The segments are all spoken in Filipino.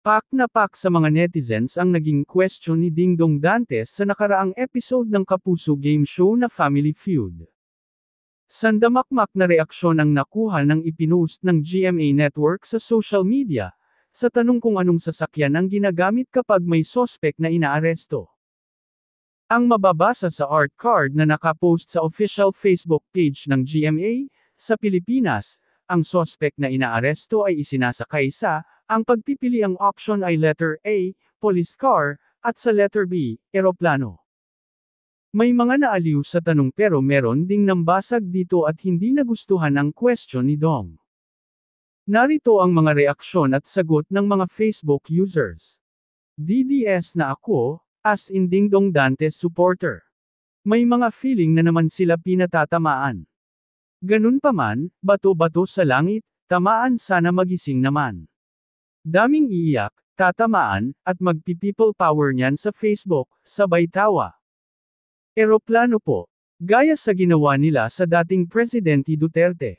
Pak na pak sa mga netizens ang naging question ni Dingdong Dantes sa nakaraang episode ng Kapuso game show na Family Feud. Sandamakmak na reaksyon ang nakuha ng ipinost ng GMA Network sa social media, sa tanong kung anong sasakyan ang ginagamit kapag may sospek na inaaresto. Ang mababasa sa art card na nakapost sa official Facebook page ng GMA, sa Pilipinas, ang sospek na inaaresto ay isinasakay sa, ang pagpipili ang option ay letter A, police car, at sa letter B, eroplano. May mga naaliw sa tanong pero meron ding nambasag dito at hindi nagustuhan ang question ni Dong. Narito ang mga reaksyon at sagot ng mga Facebook users. DDS na ako, as in Dingdong Dantes supporter. May mga feeling na naman sila pinatatamaan. Ganun pa man, bato-bato sa langit, tamaan sana magising naman. Daming iiyak, tatamaan, at magpi-people power niyan sa Facebook, sabay tawa. Eroplano po. Gaya sa ginawa nila sa dating Presidente Duterte.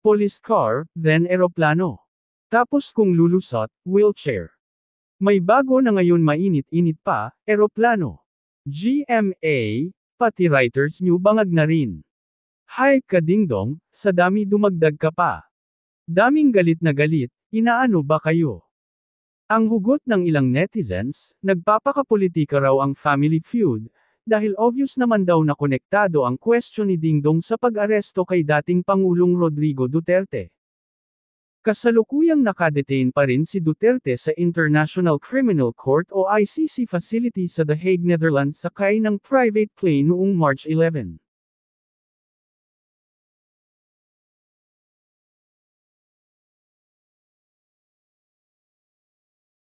Police car, then eroplano. Tapos kung lulusot, wheelchair. May bago na ngayon mainit-init pa, eroplano. GMA, pati writers nyo bangag na rin. Hype ka Dingdong, sa dami dumagdag ka pa. Daming galit na galit, inaano ba kayo? Ang hugot ng ilang netizens, nagpapakapolitika raw ang Family Feud, dahil obvious naman daw na konektado ang question ni Dingdong sa pag-aresto kay dating Pangulong Rodrigo Duterte. Kasalukuyang nakadetain pa rin si Duterte sa International Criminal Court o ICC facility sa The Hague, Netherlands sakay ng private plane noong March 11.